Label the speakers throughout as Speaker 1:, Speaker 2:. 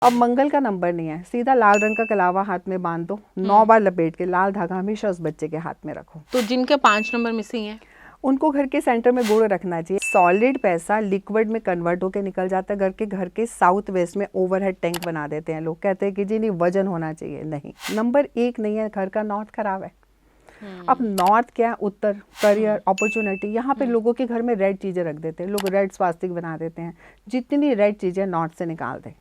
Speaker 1: अब मंगल का नंबर नहीं है, सीधा लाल रंग का कलावा हाथ में बांध दो, 9 बार लपेट के लाल धागा हमेशा उस बच्चे के हाथ में रखो।
Speaker 2: तो जिनके 5 नंबर मिसिंग है
Speaker 1: उनको घर के सेंटर में गुड़ रखना चाहिए। सॉलिड पैसा लिक्विड में कन्वर्ट होकर निकल जाता है। घर के साउथ वेस्ट में ओवरहेड टैंक बना देते हैं लोग, कहते हैं कि जी नहीं वजन होना चाहिए। नहीं, नंबर 1 नहीं है, घर का नॉर्थ खराब है। अब नॉर्थ क्या है, उत्तर, करियर, अपॉर्चुनिटी। यहाँ पे लोगों के घर में रेड चीजें रख देते हैं लोग, रेड स्वास्तिक बना देते हैं। जितनी रेड चीजें नॉर्थ से निकाल दें।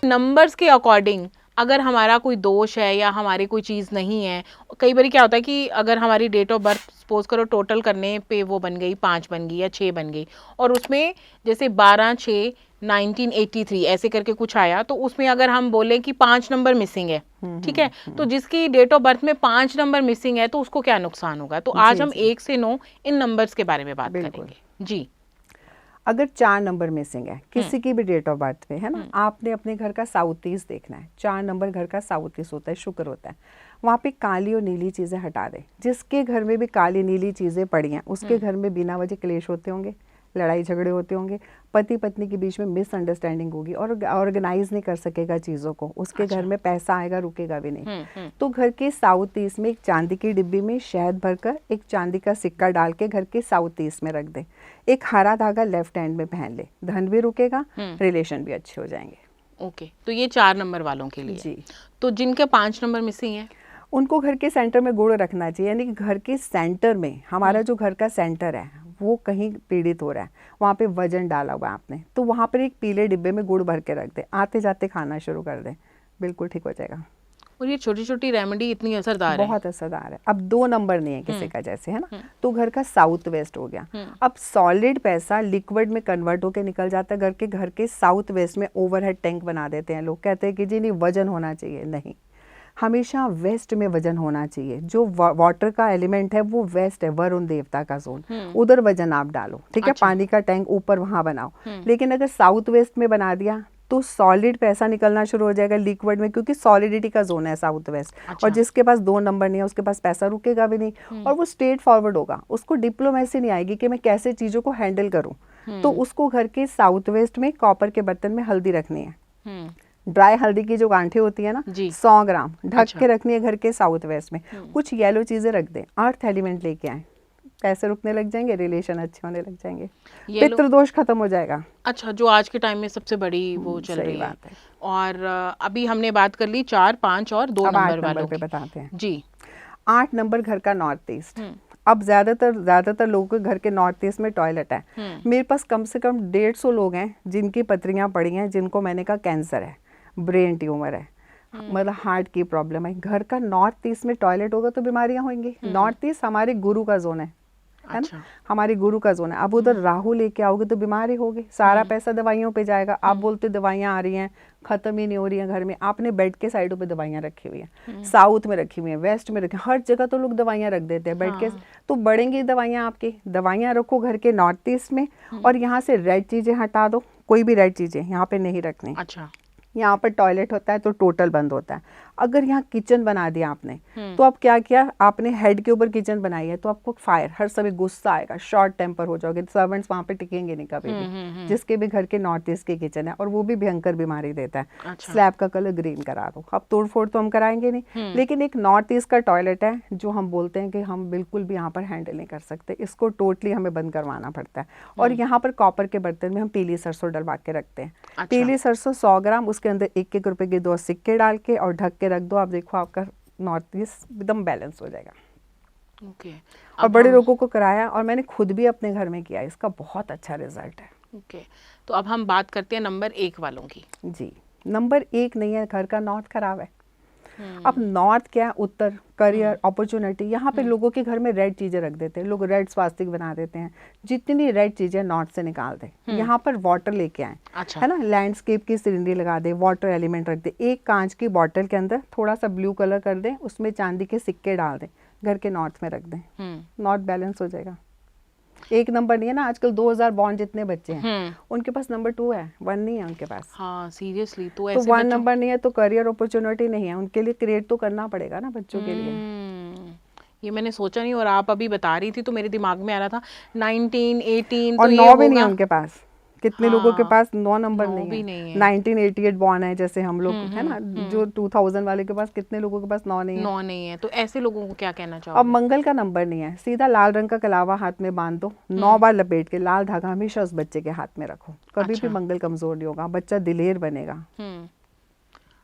Speaker 2: नंबर्स के अकॉर्डिंग अगर हमारा कोई दोष है या हमारी कोई चीज़ नहीं है, कई बार क्या होता है कि अगर हमारी डेट ऑफ बर्थ सपोज करो टोटल करने पे वो बन गई 5 बन गई या 6 बन गई, और उसमें जैसे 12/6/1983 ऐसे करके कुछ आया, तो उसमें अगर हम बोले कि 5 नंबर मिसिंग है, ठीक है, तो जिसकी डेट ऑफ बर्थ में 5 नंबर मिसिंग है तो उसको क्या नुकसान होगा। तो आज हम 1 से 9 इन नंबर्स के बारे में बात करेंगे जी।
Speaker 1: अगर 4 नंबर मिसिंग है किसी की भी डेट ऑफ बर्थ में, है ना, आपने अपने घर का साउथ ईस्ट देखना है। 4 नंबर घर का साउथ ईस्ट होता है, शुक्र होता है। वहाँ पे काली और नीली चीज़ें हटा दें। जिसके घर में भी काली नीली चीज़ें पड़ी हैं उसके घर में बिना वजह क्लेश होते होंगे, लड़ाई झगड़े होते होंगे, पति पत्नी के बीच में मिसअंडरस्टैंडिंग होगी और ऑर्गेनाइज नहीं कर सकेगा चीज़ों को, उसके घर में पैसा आएगा रुकेगा भी नहीं। तो घर के साउथ ईस्ट में एक चांदी की डिब्बी में शहद भरकर एक चांदी का सिक्का डाल के घर के साउथ ईस्ट में रख दे। एक हरा धागा लेफ्ट हैंड में पहन ले, धन भी रुकेगा, रिलेशन भी अच्छे हो जाएंगे।
Speaker 2: ओके, तो ये 4 नंबर वालों के लिए
Speaker 1: जी।
Speaker 2: तो जिनके 5 नंबर मिसिंग है
Speaker 1: उनको घर के सेंटर में गुड़ रखना चाहिए। यानी कि घर के सेंटर में, हमारा जो घर का सेंटर है वो कहीं पीड़ित हो रहा है, वहाँ पे वजन डाला हुआ है आपने, तो वहाँ पर एक पीले डिब्बे में गुड़ भर के रख दे, आते जाते खाना शुरू कर दें, बिल्कुल ठीक हो जाएगा।
Speaker 2: और ये छोटी छोटी रेमेडी इतनी असरदार है,
Speaker 1: बहुत असरदार है। अब 2 नंबर नहीं है किसी का, जैसे, है ना, तो घर का साउथ वेस्ट हो गया। अब सॉलिड पैसा लिक्विड में कन्वर्ट होकर निकल जाता है। घर के साउथ वेस्ट में ओवरहेड टैंक बना देते हैं लोग, कहते हैं कि जी नहीं वजन होना चाहिए। नहीं, हमेशा वेस्ट में वजन होना चाहिए। जो वाटर का एलिमेंट है वो वेस्ट है, वरुण देवता का जोन, उधर वजन आप डालो, ठीक है। पानी का टैंक ऊपर वहां बनाओ। लेकिन अगर साउथ वेस्ट में बना दिया तो सॉलिड पैसा निकलना शुरू हो जाएगा लिक्विड में, क्योंकि सॉलिडिटी का जोन है साउथ वेस्ट। और जिसके पास 2 नंबर नहीं है उसके पास पैसा रुकेगा भी नहीं, और वो स्ट्रेट फॉरवर्ड होगा, उसको डिप्लोमेसी नहीं आएगी कि मैं कैसे चीजों को हैंडल करूं। तो उसको घर के साउथ वेस्ट में कॉपर के बर्तन में हल्दी रखनी है। ड्राई हल्दी की जो गांठें होती है ना, 100 ग्राम ढक के रखनी है घर के साउथ वेस्ट में। कुछ येलो चीजें रख दें, अर्थ एलिमेंट लेके आए, पैसे रुकने लग जाएंगे, रिलेशन अच्छे होने लग जाएंगे, पितृदोष खत्म हो जाएगा।
Speaker 2: अच्छा, जो आज के टाइम में सबसे बड़ी वो चल रही है। और अभी हमने बात कर ली 4, 5 और 2 नंबर वालों
Speaker 1: पे बताते हैं
Speaker 2: जी।
Speaker 1: 8 नंबर घर का नॉर्थ ईस्ट। अब ज्यादातर लोगों के घर के नॉर्थ ईस्ट में टॉयलेट है। मेरे पास कम से कम 150 लोग हैं जिनकी पथरियां पड़ी हैं, जिनको मैंने कहा कैंसर है, ब्रेन ट्यूमर है, मतलब हार्ट की प्रॉब्लम है। घर का नॉर्थ ईस्ट में टॉयलेट होगा तो बीमारियां होंगी। नॉर्थ ईस्ट हमारे गुरु का जोन है ना, हमारी गुरु का जोन है। अब उधर राहु लेके आओगे तो बीमारी होगी, सारा पैसा दवाइयों पे जाएगा। आप बोलते दवाइयां आ रही हैं, खत्म ही नहीं हो रही हैं घर में। आपने बेड के साइडों पे दवाइयां रखी हुई हैं, साउथ में रखी हुई हैं, वेस्ट में रखी, हर जगह तो लोग दवाइयां रख देते हैं बेड के। तो बढ़ेंगी दवाइयां आपकी। दवाइयां रखो घर के नॉर्थ ईस्ट में, और यहाँ से रेड चीजें हटा दो, कोई भी रेड चीजें यहाँ पे नहीं रखनी।
Speaker 2: अच्छा,
Speaker 1: यहाँ पर टॉयलेट होता है तो टोटल बंद होता है। अगर यहाँ किचन बना दिया आपने, तो अब क्या किया आपने, हेड के ऊपर किचन बनाई है, तो आपको फायर, हर समय गुस्सा आएगा, शॉर्ट टेम्पर हो जाओगे, सर्वेंट्स वहाँ पे टिकेंगे नहीं कभी भी। जिसके भी घर के नॉर्थ ईस्ट की किचन है, और वो भी भयंकर बीमारी देता है। अच्छा। स्लैब का कलर ग्रीन करा दो। अब तोड़ फोड़ तो हम कराएंगे नहीं, लेकिन एक नॉर्थ ईस्ट का टॉयलेट है जो हम बोलते हैं कि हम बिल्कुल भी यहाँ पर हैंडल नहीं कर सकते, इसको टोटली हमें बंद करवाना पड़ता है। और यहाँ पर कॉपर के बर्तन में हम पीली सरसों डलवा के रखते हैं। अच्छा। पीली सरसों 100 ग्राम, उसके अंदर 1-1 रुपए के 2 सिक्के डाल के और ढक के रख दो। आप देखो आपका नॉर्थ ईस्ट एकदम बैलेंस हो जाएगा।
Speaker 2: ओके।
Speaker 1: और बड़े लोगों को कराया, और मैंने खुद भी अपने घर में किया, इसका बहुत अच्छा रिजल्ट है।
Speaker 2: ओके, तो अब हम बात करते हैं नंबर 1 वालों की।
Speaker 1: जी, नंबर 1 नहीं है, घर का नॉर्थ खराब है। अब नॉर्थ क्या है, उत्तर, करियर, अपॉर्चुनिटी। यहाँ पे लोगों के घर में रेड चीजें रख देते हैं लोग, रेड स्वास्तिक बना देते हैं। जितनी रेड चीजें नॉर्थ से निकाल दें। यहाँ पर वाटर लेके आए, है ना, लैंडस्केप की सीनरी लगा दे, वाटर एलिमेंट रख दे। एक कांच की बॉटल के अंदर थोड़ा सा ब्लू कलर कर दें, उसमें चांदी के सिक्के डाल दें, घर के नॉर्थ में रख दें, नॉर्थ बैलेंस हो जाएगा। 1 नंबर नहीं है ना, आजकल 2000 बॉन्ड जितने बच्चे हैं उनके पास नंबर 2 है, 1 नहीं है उनके पास।
Speaker 2: हाँ, सीरियसली। तो
Speaker 1: 1 नंबर नहीं है तो करियर अपॉर्चुनिटी नहीं है, उनके लिए क्रिएट तो करना पड़ेगा ना बच्चों के लिए।
Speaker 2: ये मैंने सोचा नहीं, और आप अभी बता रही थी तो मेरे दिमाग में आ रहा था 19, 18,
Speaker 1: और
Speaker 2: तो ये
Speaker 1: 9 भी नहीं है
Speaker 2: होगा।
Speaker 1: उनके पास। कितने लोगों के
Speaker 2: हाँ,
Speaker 1: पास 9 नंबर
Speaker 2: 9
Speaker 1: नहीं
Speaker 2: भी
Speaker 1: है।
Speaker 2: नहीं है।
Speaker 1: 1988 बॉर्न है जैसे हम लोग, है ना, जो 2000 वाले के पास, कितने लोगों के पास 9 नहीं है।
Speaker 2: 9 नहीं है, तो ऐसे लोगों को क्या कहना
Speaker 1: अब
Speaker 2: चाहोगे?
Speaker 1: मंगल का नंबर नहीं है, सीधा लाल रंग का कलावा हाथ में बांध दो, 9 बार लपेट के लाल धागा हमेशा उस बच्चे के हाथ में रखो, कभी भी
Speaker 2: अच्छा।
Speaker 1: मंगल कमजोर नहीं होगा, बच्चा दिलेर बनेगा।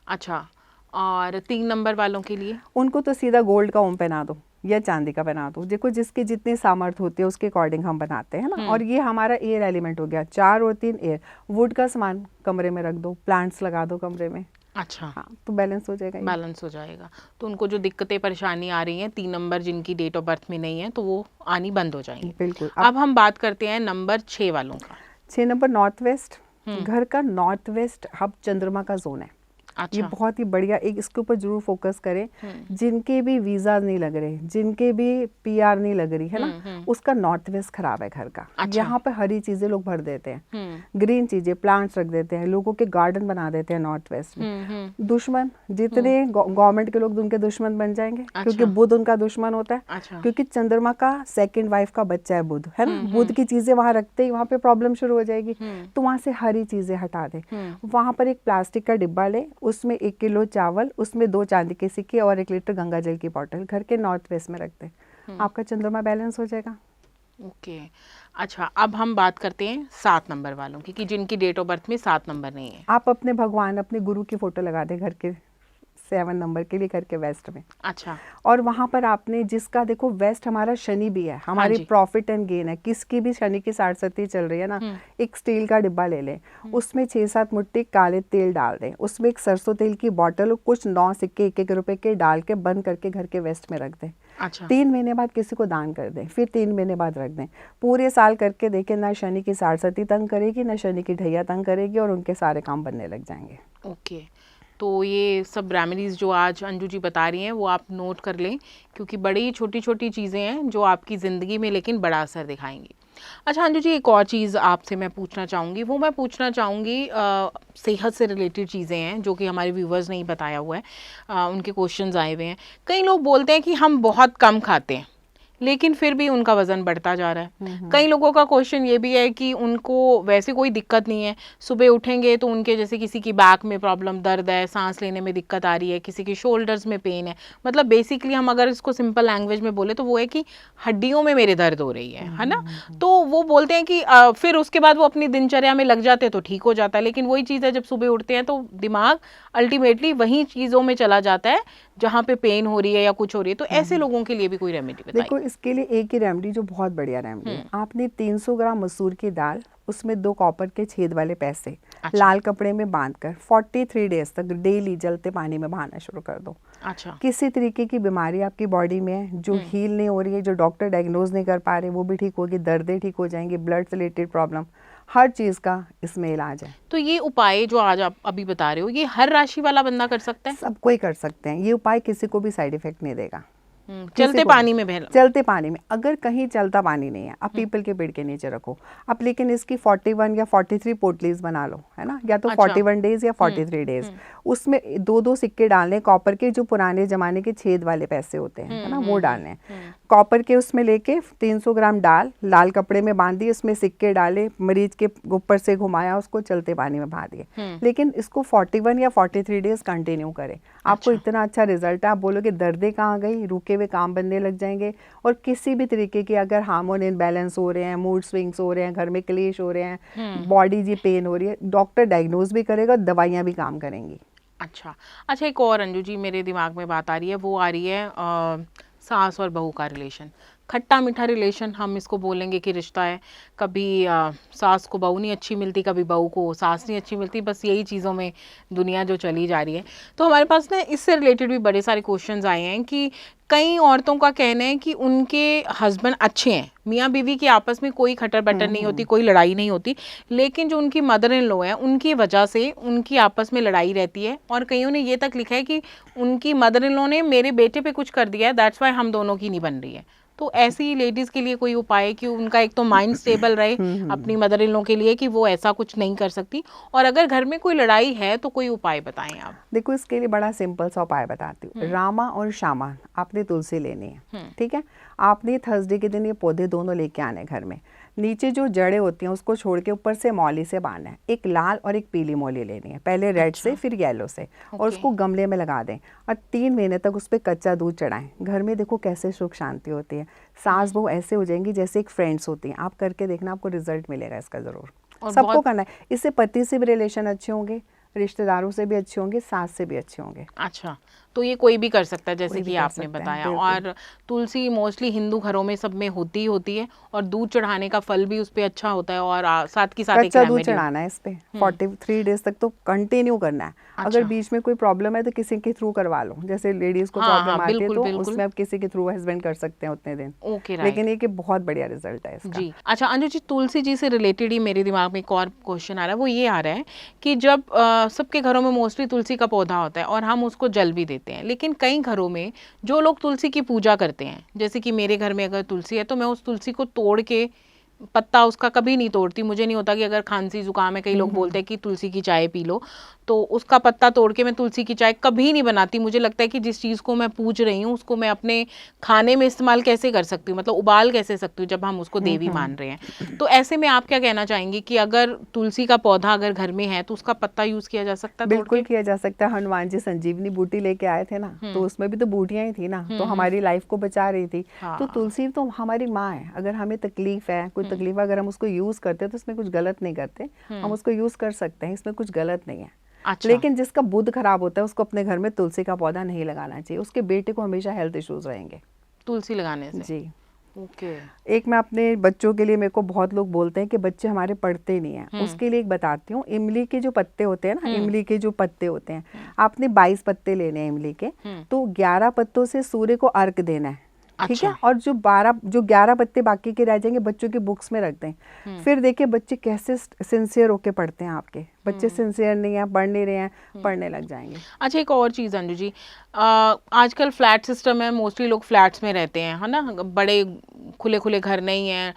Speaker 2: अच्छा, और 3 नंबर वालों के लिए?
Speaker 1: उनको तो सीधा गोल्ड का ओम पहना दो या चांदी का बना दो, देखो जिसकी जितनी सामर्थ्य होती है उसके अकॉर्डिंग हम बनाते हैं ना। और ये हमारा एयर एलिमेंट हो गया, 4 और 3 एयर। वुड का सामान कमरे में रख दो, प्लांट्स लगा दो कमरे में।
Speaker 2: अच्छा,
Speaker 1: हाँ, तो बैलेंस हो जाएगा ये।
Speaker 2: बैलेंस हो जाएगा। तो उनको जो दिक्कतें परेशानी आ रही हैं 3 नंबर जिनकी डेट ऑफ बर्थ में नहीं है, तो वो आनी बंद हो जाएंगी।
Speaker 1: बिल्कुल।
Speaker 2: अब हम बात करते हैं नंबर 6 वालों का।
Speaker 1: 6 नंबर नॉर्थ वेस्ट। घर का नॉर्थ वेस्ट हब चंद्रमा का जोन है। ये
Speaker 2: अच्छा।
Speaker 1: बहुत ही बढ़िया, एक इसके ऊपर जरूर फोकस करें। जिनके भी वीजा नहीं लग रहे, जिनके भी पीआर नहीं लग रही है ना, उसका नॉर्थ वेस्ट खराब है घर का।
Speaker 2: अच्छा।
Speaker 1: यहाँ पे हरी चीजें लोग भर देते हैं, ग्रीन चीजें, प्लांट्स रख देते हैं, लोगों के गार्डन बना देते हैं नॉर्थ वेस्ट में। दुश्मन जितने गवर्नमेंट के लोग उनके दुश्मन बन जाएंगे, क्योंकि बुध उनका दुश्मन होता है।
Speaker 2: अच्छा।
Speaker 1: क्योंकि चंद्रमा का सेकंड वाइफ का बच्चा है बुध, है ना। बुध की चीजें वहां रखते ही वहां पे प्रॉब्लम शुरू हो जाएगी। तो वहां से हरी चीजें हटा दे। वहां पर एक प्लास्टिक का डिब्बा ले, उसमें 1 किलो चावल, उसमें 2 चांदी के सिक्के और 1 लीटर गंगा जल की बोतल घर के नॉर्थ वेस्ट में रख दे। आपका चंद्रमा बैलेंस हो जाएगा।
Speaker 2: ओके। अच्छा, अब हम बात करते हैं 7 नंबर वालों की, कि जिनकी डेट ऑफ बर्थ में 7 नंबर नहीं है।
Speaker 1: आप अपने भगवान, अपने गुरु की फोटो लगा दे घर के 7 नंबर के लिए, घर के वेस्ट में।
Speaker 2: अच्छा।
Speaker 1: और वहां पर आपने जिसका, देखो वेस्ट हमारा शनि भी है, हमारी प्रॉफिट एंड गेन है, किसकी भी शनि की 60 चल रही है ना, एक स्टील का डिब्बा ले लें, उसमें 6-7 मुट्ठी काले तेल डाल दें, उसमें एक सरसों तेल की बोतल और कुछ 9 सिक्के 1-1 रुपए के डाल के बंद करके घर के वेस्ट में रख दें।
Speaker 2: अच्छा।
Speaker 1: 3 महीने बाद किसी को दान कर दें, फिर 3 महीने बाद रख दें। पूरे साल करके देखें, ना शनि की 60 तंग करेगी, ना शनि की ढैया तंग करेगी, और उनके सारे काम बनने लग जाएंगे।
Speaker 2: ओके। तो ये सब रेमेडीज़ जो आज अंजू जी बता रही हैं वो आप नोट कर लें, क्योंकि बड़ी छोटी छोटी चीज़ें हैं जो आपकी ज़िंदगी में लेकिन बड़ा असर दिखाएंगी। अच्छा अंजू जी, एक और चीज़ आपसे मैं पूछना चाहूँगी, वो मैं पूछना चाहूँगी सेहत से रिलेटेड चीज़ें हैं जो कि हमारे व्यूवर्स ने ही बताया हुआ है, उनके क्वेश्चंस आए हुए हैं। कई लोग बोलते हैं कि हम बहुत कम खाते हैं लेकिन फिर भी उनका वज़न बढ़ता जा रहा है। कई लोगों का क्वेश्चन ये भी है कि उनको वैसे कोई दिक्कत नहीं है, सुबह उठेंगे तो उनके जैसे किसी की बैक में प्रॉब्लम, दर्द है, सांस लेने में दिक्कत आ रही है, किसी की शोल्डर्स में पेन है, मतलब बेसिकली हम अगर इसको सिंपल लैंग्वेज में बोले तो वो है कि हड्डियों में मेरे दर्द हो रही है ना। तो वो बोलते हैं कि फिर उसके बाद वो अपनी दिनचर्या में लग जाते हैं तो ठीक हो जाता है, लेकिन वही चीज़ है जब सुबह उठते हैं तो दिमाग अल्टीमेटली वही चीज़ों में चला जाता है जहाँ पे पेन हो रही है या कुछ हो रही है। तो ऐसे लोगों के लिए भी कोई रेमेडी बताइए।
Speaker 1: देखो, इसके लिए एक ही रेमेडी जो बहुत बढ़िया रेमेडी है, आपने 300 ग्राम मसूर की दाल, उसमें 2 कॉपर के छेद वाले पैसे लाल कपड़े में बांधकर 43 डेज तक डेली जलते पानी में बहाना शुरू कर दो।
Speaker 2: अच्छा।
Speaker 1: किसी तरीके की बीमारी आपकी बॉडी में है जो हील नहीं हो रही है, जो डॉक्टर डायग्नोज नहीं कर पा रहे, वो भी ठीक होगी, दर्दें ठीक हो जाएंगी, ब्लड से रिलेटेड प्रॉब्लम, हर चीज़ का इसमें इलाज है।
Speaker 2: तो ये उपाय जो आज आप अभी बता रहे हो, ये हर राशि वाला बंदा कर सकता है?
Speaker 1: सब कोई कर सकते हैं, ये उपाय किसी को भी साइड इफेक्ट नहीं देगा।
Speaker 2: चलते पानी में बहना,
Speaker 1: चलते पानी में, अगर कहीं चलता पानी नहीं है, आप पीपल के पेड़ के नीचे रखो आप, लेकिन इसकी 41 या 43 पोटलीज बना लो, है ना, या तो 41 डेज या 43 डेज। उसमें 2-2 सिक्के डालने कॉपर के, जो पुराने जमाने के छेद वाले पैसे होते हैं, है ना, वो डालने हैं कॉपर के। उसमें लेके 300 ग्राम डाल, लाल कपड़े में बांध दिए, उसमें सिक्के डाले, मरीज के ऊपर से घुमाया, उसको चलते पानी में बहा दिए। लेकिन इसको 41 या 43 डेज कंटिन्यू करें, आपको इतना अच्छा रिजल्ट है, आप बोलोगे दर्दें कहाँ गई, रुके हुए काम बनने लग जाएंगे। और किसी भी तरीके की अगर हार्मोन इनबैलेंस हो रहे हैं, मूड स्विंग्स हो रहे हैं, घर में क्लेश हो रहे हैं, बॉडी जी पेन हो रही है, डॉक्टर डायग्नोज भी करेगा, दवाइयाँ भी काम करेंगी।
Speaker 2: अच्छा। अच्छा, एक और अंजू जी मेरे दिमाग में बात आ रही है, वो आ रही है सास और बहू का रिलेशन, खट्टा मीठा रिलेशन हम इसको बोलेंगे कि रिश्ता है। कभी सास को बहू नहीं अच्छी मिलती, कभी बहू को सास नहीं अच्छी मिलती, बस यही चीज़ों में दुनिया जो चली जा रही है। तो हमारे पास ना इससे रिलेटेड भी बड़े सारे क्वेश्चंस आए हैं कि कई औरतों का कहना है कि उनके हस्बैंड अच्छे हैं, मियाँ बीवी के आपस में कोई खटर बटर नहीं होती, कोई लड़ाई नहीं होती, लेकिन जो उनकी मदर इन लॉ है उनकी वजह से उनकी आपस में लड़ाई रहती है। और कईयों ने ये तक लिखा है कि उनकी मदर इन लॉ ने मेरे बेटे पे कुछ कर दिया है, दैट्स वाई हम दोनों की नहीं बन रही है। तो ऐसी लेडीज के लिए कोई उपाय कि उनका एक तो माइंड स्टेबल रहे अपनी मदर इन लॉ के लिए कि वो ऐसा कुछ नहीं कर सकती, और अगर घर में कोई लड़ाई है तो कोई उपाय बताएं आप।
Speaker 1: देखो इसके लिए बड़ा सिंपल सा उपाय बताती हूँ। रामा और श्यामा आपने तुलसी लेनी है, ठीक है। आपने थर्सडे के दिन ये पौधे दोनों लेके आने घर में। नीचे जो जड़ें होती हैं उसको छोड़ के ऊपर से मौली से बांधना है। एक लाल और एक पीली मौली लेनी है, पहले रेड से फिर येलो से, और उसको गमले में लगा दें और 3 महीने तक उस पर कच्चा दूध चढ़ाएं। घर में देखो कैसे सुख शांति होती है, सास बहू ऐसे हो जाएंगी जैसे एक फ्रेंड्स होती हैं। आप करके देखना, आपको रिजल्ट मिलेगा इसका ज़रूर। सबको करना है। इससे पति से भी रिलेशन अच्छे होंगे, रिश्तेदारों से भी अच्छे होंगे, सास से भी अच्छे होंगे।
Speaker 2: अच्छा, तो ये कोई भी कर सकता है जैसे कि आपने बताया। और तुलसी मोस्टली हिंदू घरों में सब में होती है, और दूध चढ़ाने का फल भी उस पे अच्छा होता है, और साथ के साथ
Speaker 1: कच्चा दूध चढ़ाना है इस पे 43 डेज तक तो कंटिन्यू करना है। अगर बीच में कोई प्रॉब्लम है तो किसी के थ्रू करवा लो, जैसे लेडीज को प्रॉब्लम आती है तो उसमें आप किसी के थ्रू हस्बैंड कर सकते हैं उतने दिन। लेकिन ये कि बहुत बढ़िया रिजल्ट है इसका।
Speaker 2: जी अच्छा अंजू जी, तुलसी जी से रिलेटेड ही मेरे दिमाग में एक और क्वेश्चन आ रहा है। वो ये आ रहा है कि जब सबके घरों में मोस्टली तुलसी का पौधा होता है और हम उसको जल भी देते हैं, लेकिन कई घरों में जो लोग तुलसी की पूजा करते हैं, जैसे कि मेरे घर में अगर तुलसी है तो मैं उस तुलसी को तोड़ के, पत्ता उसका कभी नहीं तोड़ती। मुझे नहीं होता कि अगर खांसी जुकाम है, कई लोग बोलते हैं कि तुलसी की चाय पी लो, तो उसका पत्ता तोड़ के मैं तुलसी की चाय कभी नहीं बनाती। मुझे लगता है कि जिस चीज़ को मैं पूज रही हूँ उसको मैं अपने खाने में इस्तेमाल कैसे कर सकती हूँ, मतलब उबाल कैसे सकती हूँ जब हम उसको देवी मान रहे हैं। तो ऐसे में आप क्या कहना चाहेंगी कि अगर तुलसी का पौधा अगर घर में है तो उसका पत्ता यूज किया जा सकता है?
Speaker 1: बिल्कुल किया जा सकता है। हनुमान जी संजीवनी बूटी लेके आए थे ना, तो उसमें भी तो बूटियां ही थी ना, तो हमारी लाइफ को बचा रही थी। तो तुलसी तो हमारी माँ है। अगर हमें तकलीफ है, कोई तकलीफ अगर हम उसको यूज करते हैं तो इसमें कुछ गलत नहीं करते, हम उसको यूज कर सकते हैं, इसमें कुछ गलत नहीं है।
Speaker 2: अच्छा।
Speaker 1: लेकिन जिसका बुध खराब होता है उसको अपने घर में तुलसी का पौधा नहीं लगाना चाहिए, उसके बेटे को हमेशा हेल्थ इश्यूज रहेंगे
Speaker 2: तुलसी लगाने से।
Speaker 1: जी।
Speaker 2: ओके।
Speaker 1: एक मैं अपने बच्चों के लिए, मेरे को बहुत लोग बोलते हैं कि बच्चे हमारे पढ़ते नहीं हैं, उसके लिए एक बताती हूँ। इमली के जो पत्ते होते हैं ना, इमली के जो पत्ते होते हैं, आपने 22 पत्ते लेने हैं इमली के, तो 11 पत्तों से सूर्य को अर्घ देना है, ठीक है। और जो 11 पत्ते बाकी के रह जाएंगे बच्चों की बुक्स में रख दें। फिर देखिए बच्चे कैसे सिंसियर होके पढ़ते हैं। आपके बच्चे सिंसियर नहीं है, पढ़ नहीं रहे हैं, पढ़ने लग जाएंगे।
Speaker 2: अच्छा, एक और चीज़ अंजू जी, आजकल फ्लैट सिस्टम है, मोस्टली लोग फ्लैट्स में रहते हैं, है ना, बड़े खुले खुले घर नहीं हैं,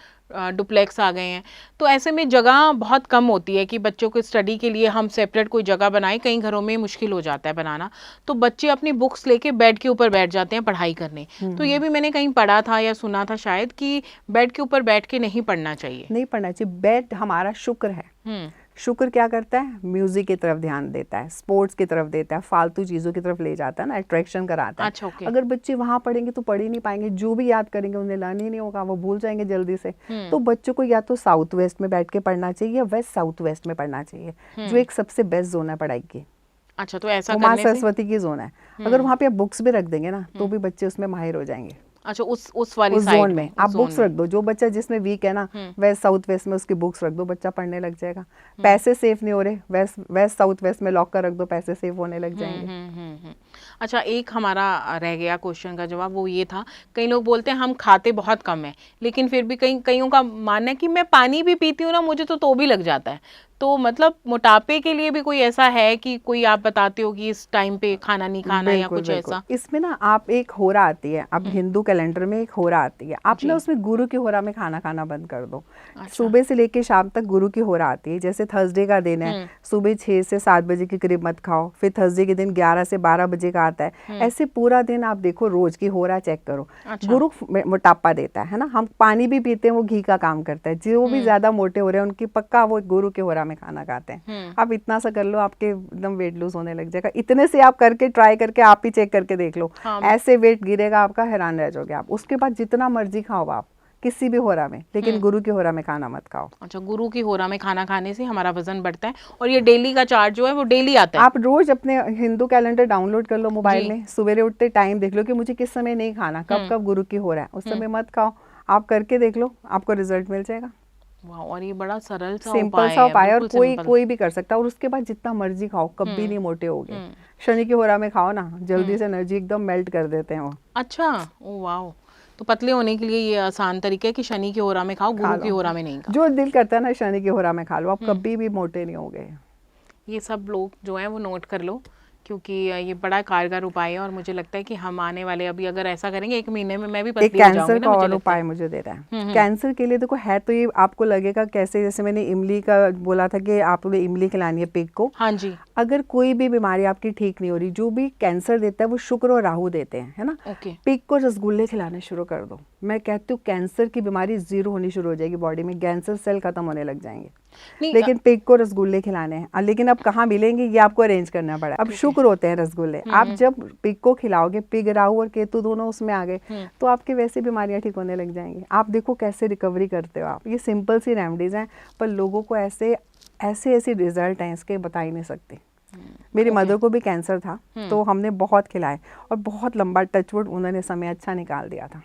Speaker 2: डुप्लेक्स आ गए हैं, तो ऐसे में जगह बहुत कम होती है कि बच्चों को स्टडी के लिए हम सेपरेट कोई जगह बनाएं। कई घरों में मुश्किल हो जाता है बनाना, तो बच्चे अपनी बुक्स लेके बेड के ऊपर बैठ जाते हैं पढ़ाई करने। तो ये भी मैंने कहीं पढ़ा था या सुना था शायद कि बेड के ऊपर बैठ के नहीं पढ़ना चाहिए।
Speaker 1: नहीं पढ़ना चाहिए। बेड हमारा शुक्र है। शुक्र क्या करता है? म्यूजिक की तरफ ध्यान देता है, स्पोर्ट्स की तरफ देता है, फालतू चीजों की तरफ ले जाता है ना, अट्रैक्शन कराता है।
Speaker 2: अच्छा, okay।
Speaker 1: अगर बच्चे वहां पढ़ेंगे तो पढ़ ही नहीं पाएंगे, जो भी याद करेंगे उन्हें लर्न ही नहीं होगा, वो भूल जाएंगे जल्दी से। तो बच्चों को या तो साउथ वेस्ट में बैठ के पढ़ना चाहिए या वेस्ट साउथ वेस्ट में पढ़ना चाहिए, जो एक सबसे बेस्ट जोन है पढ़ाई की।
Speaker 2: अच्छा, तो ऐसा
Speaker 1: माँ सरस्वती की जोन है। अगर वहाँ पे आप बुक्स भी रख देंगे ना तो भी बच्चे उसमें माहिर हो जाएंगे।
Speaker 2: अच्छा, उस वाली
Speaker 1: जोन में आप बुक्स रख दो। जो बच्चा जिसमें वीक है ना, वेस्ट साउथ वेस्ट में उसकी बुक्स रख दो, बच्चा पढ़ने लग जाएगा। पैसे सेफ नहीं हो रहे, वेस्ट साउथ वेस्ट में लॉक कर रख दो, पैसे सेफ होने लग जाएंगे।
Speaker 2: अच्छा, एक हमारा रह गया क्वेश्चन का जवाब, वो ये था, कई लोग बोलते हैं हम खाते बहुत कम है, लेकिन फिर भी कईयों का मानना है कि मैं पानी भी पीती हूँ ना, मुझे तो भी लग जाता है। तो मतलब मोटापे के लिए भी कोई ऐसा है कि कोई आप बताते हो कि इस टाइम पे खाना नहीं खाना या कुछ ऐसा?
Speaker 1: इसमें ना आप एक होरा आती है, अब हिंदू कैलेंडर में एक होरा आती है, आप ना उसमें गुरु की होरा में खाना खाना बंद कर दो। सुबह से लेके शाम तक गुरु की होरा आती है। जैसे थर्सडे का दिन है, सुबह 6 से 7 बजे के करीब मत खाओ, फिर थर्सडे के दिन 11 से 12 बजे का आता है। ऐसे पूरा दिन आप देखो, रोज की होरा चेक करो। गुरु मोटापा देता है ना, हम पानी भी पीते हैं, वो घी का काम करता है। जो भी ज्यादा मोटे हो रहे हैं उनकी पक्का वो गुरु के होरा में खाना खाते हैं। आप इतना सा कर लो, आपके एकदम वेट लूज होने लग जाएगा। इतने से आप करके ट्राई करके आप ही चेक करके देख लो, ऐसे वेट गिरेगा आपका, हैरान रह जाओगे आप। उसके बाद जितना मर्जी खाओ आप किसी भी होरा में, लेकिन गुरु की होरा में खाना मत खाओ।
Speaker 2: अच्छा, गुरु की होरा में खाना खाने से हमारा वजन बढ़ता है, और ये डेली का चार्ट जो है वो डेली आता है।
Speaker 1: आप रोज अपने हिंदू कैलेंडर डाउनलोड कर लो मोबाइल में, सवेरे उठते टाइम देख लो कि मुझे किस समय नहीं खाना, कब कब गुरु की हो रहा है, उस समय मत खाओ। आप करके देख लो, आपको रिजल्ट मिल जाएगा।
Speaker 2: वाह, और ये बड़ा सरल सा
Speaker 1: सिंपल सा उपाय, और कोई भी कर सकता है। और उसके बाद जितना मर्जी खाओ, कभी नहीं मोटे होगे। शनि की होरा में खाओ ना, जल्दी से एनर्जी एकदम मेल्ट कर देते हैं वो।
Speaker 2: अच्छा, ओ वाह, तो पतले होने के लिए ये आसान तरीका है कि शनि की होरा में खाओ, गुरु की होरा में नहीं खाओ।
Speaker 1: जो दिल करता है ना, शनि की होरा में खा लो, आप कभी भी मोटे नहीं होगे।
Speaker 2: ये सब लोग जो है वो नोट कर लो, क्योंकि ये बड़ा कारगर उपाय है और मुझे लगता है कि हम आने वाले अभी अगर ऐसा करेंगे 1 महीने में मैं भी
Speaker 1: एक
Speaker 2: पतली हो
Speaker 1: कैंसर
Speaker 2: जाऊंगी
Speaker 1: का
Speaker 2: ना, मुझे
Speaker 1: और
Speaker 2: लगता है।
Speaker 1: उपाय मुझे दे रहा है। कैंसर के लिए देखो है तो ये आपको लगेगा कैसे, जैसे मैंने इमली का बोला था कि आपने इमली खिलानी है पिग को।
Speaker 2: हाँ जी।
Speaker 1: अगर कोई भी बीमारी आपकी ठीक नहीं हो रही, जो भी कैंसर देता है वो शुक्र और राहु देते हैं, है ना।
Speaker 2: ओके।
Speaker 1: पिग को रसगुल्ले खिलाने शुरू कर दो, मैं कहती हूँ कैंसर की बीमारी जीरो होनी शुरू हो जाएगी बॉडी में, कैंसर सेल खत्म होने लग जाएंगे।
Speaker 2: नहीं,
Speaker 1: लेकिन पिग को रसगुल्ले खिलाने हैं, लेकिन अब कहाँ मिलेंगे ये आपको अरेंज करना पड़ा। अब शुक्र होते हैं रसगुल्ले, आप जब पिग को खिलाओगे, पिग राहु और केतु दोनों उसमें आ गए तो आपकी वैसी बीमारियां ठीक होने लग जाएंगी। आप देखो कैसे रिकवरी करते हो आप। ये सिंपल सी रेमेडीज हैं पर लोगों को ऐसे ऐसे रिजल्ट हैं इसके बता ही नहीं सकते। मेरी मदर को भी कैंसर था तो हमने बहुत खिलाए और बहुत लंबा, टचवुड, उन्होंने समय अच्छा निकाल दिया था।